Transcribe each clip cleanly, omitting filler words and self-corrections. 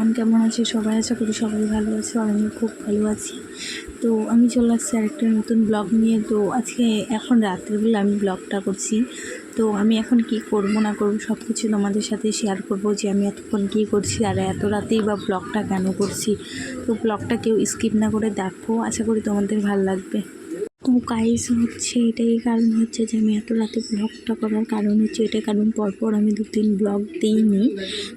Everyone, কেমন আছে সবাই? আশা করি সবাই ভালো আছে আর আমি খুব ভালো আছি। তো আমি চলে আসছি আরেকটা নতুন ব্লগ নিয়ে। তো আজকে এখন রাত্রেবেলা আমি ব্লগটা করছি। তো আমি এখন কি করব না করব সব কিছু তোমাদের সাথে শেয়ার করব, যে আমি এতক্ষণ কী করছি আর এত রাতেই বা ব্লগটা কেন করছি। তো ব্লগটা কেউ স্কিপ না করে দেখো, আশা করি তোমাদের ভালো লাগবে। তো গাইস হচ্ছে এটাই কারণ হচ্ছে যে আমি এত রাতে ব্লগটা করার কারণ হচ্ছে এটা, কারণ পরপর আমি 2-3 ব্লগ দিইনি।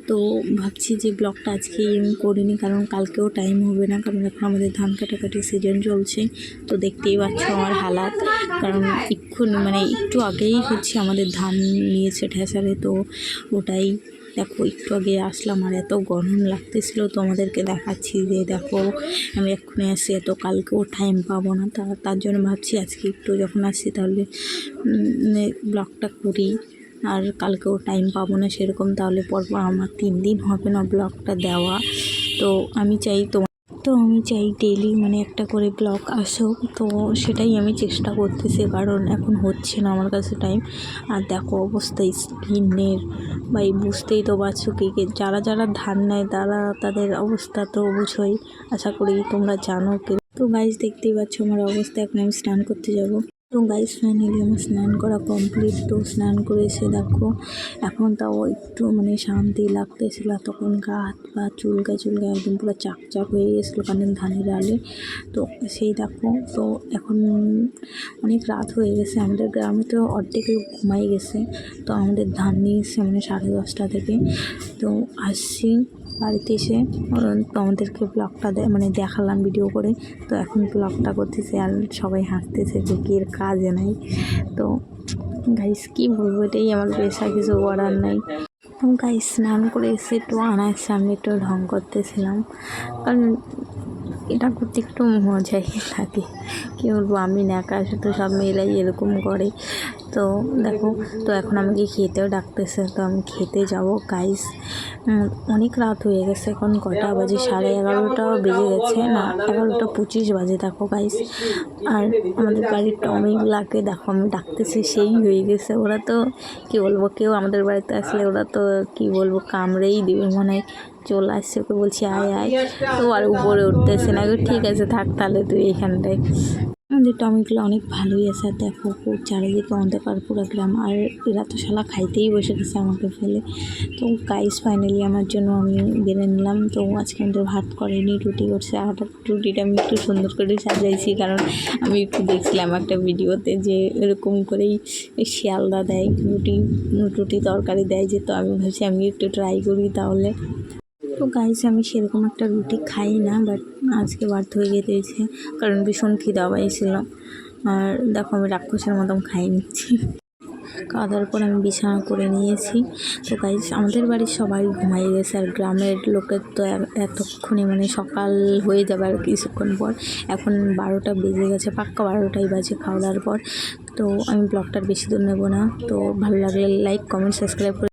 তো ভাবছি যে ব্লগটা আজকেই আমি করিনি, কারণ কালকেও টাইম হবে না, কারণ এখন আমাদের ধান কাটাকাটির সিজন চলছে। তো দেখতেই পাচ্ছ আমার হালাত, কারণ একটু আগেই হচ্ছে আমাদের ধান নিয়েছে ঠেসারে। তো ওটাই দেখো, একটু আগে আসলাম আর এত গরম লাগতেছিল, তো আমাদেরকে দেখাচ্ছি যে দেখো আমি এক্ষুনি আসছি, এত কালকেও টাইম পাবো না। তার জন্য ভাবছি আজকে একটু যখন আসছি তাহলে ব্লগটা করি, আর কালকেও টাইম পাবো না সেরকম, তাহলে পরপর আমার 3 দিন হবে না ব্লগটা দেওয়া। তো আমি চাই ডেইলি একটা করে ব্লগ আসুক। তো সেটাই আমি চেষ্টা করতেছি, কারণ এখন হচ্ছে না আমার কাছে টাইম। আর দেখো অবস্থা স্কিনের, বা বুঝতেই তো পারছো কি যারা ধান নেয় তাদের অবস্থা তো বুঝোই, আশা করি তোমরা জানো কি। তো গাইস দেখতেই পাচ্ছ আমার অবস্থা, এখন আমি স্নান করতে যাব। তো গাইস ফাইনালি আমার স্নান করা কমপ্লিট। তো স্নান করে এসে দেখো এখন তাও একটু শান্তি লাগতেছিল, তখন গা হাত পা চুলকা একদম পুরো চাকচাক হয়ে গেছিলো, কারণ ধানের আলে। তো সেই দেখো, তো এখন অনেক রাত হয়ে গেছে, আমাদের গ্রামে তো অর্ধেক লোক ঘুমাই গেছে। তো আমাদের ধান নিয়ে এসছে 10:30 থেকে। তো আসছি বাড়িতে এসে তোমাদেরকে ব্লগটা দেখালাম ভিডিও করে। তো এখন ব্লগটা করতেছে আর সবাই হাসতেছে যে কি এর কাজে নাই। তো গাইস কি বলবো, এটাই আমার পেশা, কিছু করার নাই। গাইস স্নান করে এসে একটু আয়নার সামনে একটু ঢং করতেছিলাম, কারণ এটা করতে একটু মজাই লাগে। কী বলবো, আমি ন্যাকা, শুধু সব মেয়েরাই এরকম করে। তো দেখো, তো এখন আমাকে খেতেও ডাকতেছে, তো আমি খেতে যাব। গাইস অনেক রাত হয়ে গেছে, এখন কটা বাজে, 11:30 বেজে গেছে, না 11:25 বাজে। দেখো গাইস, আর আমাদের বাড়ির টমিগুলাকে দেখো আমি ডাকতেছি, সেই হয়ে গেছে। ওরা তো কী বলবো, কেউ আমাদের বাড়িতে আসলে ওরা তো কী বলবো কামড়েই দেবে, চলে আসছে। ওকে বলছি আয় আয়, তো আর উপরে উঠতেছে না। ঠিক আছে থাক তাহলে তুই এখানটায়। আমাদের টমেটোগুলো অনেক ভালোই আছে, আর দেখো চারিদিকে অন্ধকার পুরো গ্রাম, আর এরা তো শালা খাইতেই বসে গেছে আমাকে ফেলে। তো গাইস ফাইনালি আমার জন্য আমি বেড়ে নিলাম। তো আজকে আমাদের ভাত করেনি, রুটি করছে। আর রুটিটা আমি একটু সুন্দর করে সাজাইছি, কারণ আমি একটু দেখছিলাম একটা ভিডিওতে যে এরকম করেই শিয়ালদা দেয় রুটি তরকারি দেয়, যে তো আমি ভাবছি আমি একটু ট্রাই করি তাহলে। তো গাইস আমি সেরকম একটা রুটি খাই না, বাট আজকে বাধ্য হয়ে যেতেছে, কারণ ভীষণ খিদা পাইছিল। আর দেখো আমি রাক্ষসের মতন খাই নিচ্ছি। খাওয়া দাওয়ার পর আমি বিছানা করে নিয়েছি। তো গাইস আমাদের বাড়ির সবাই ঘুমাই গেছে, আর গ্রামের লোকের তো এতক্ষণে সকাল হয়ে যাবে আর কিছুক্ষণ পর। এখন 12টা বেজে গেছে, পাক্কা 12টাই বাজে খাওয়া দাওয়ার পর। তো আমি ব্লগটার বেশি দূর নেবো না। তো ভালো লাগলে লাইক কমেন্ট সাবস্ক্রাইব করে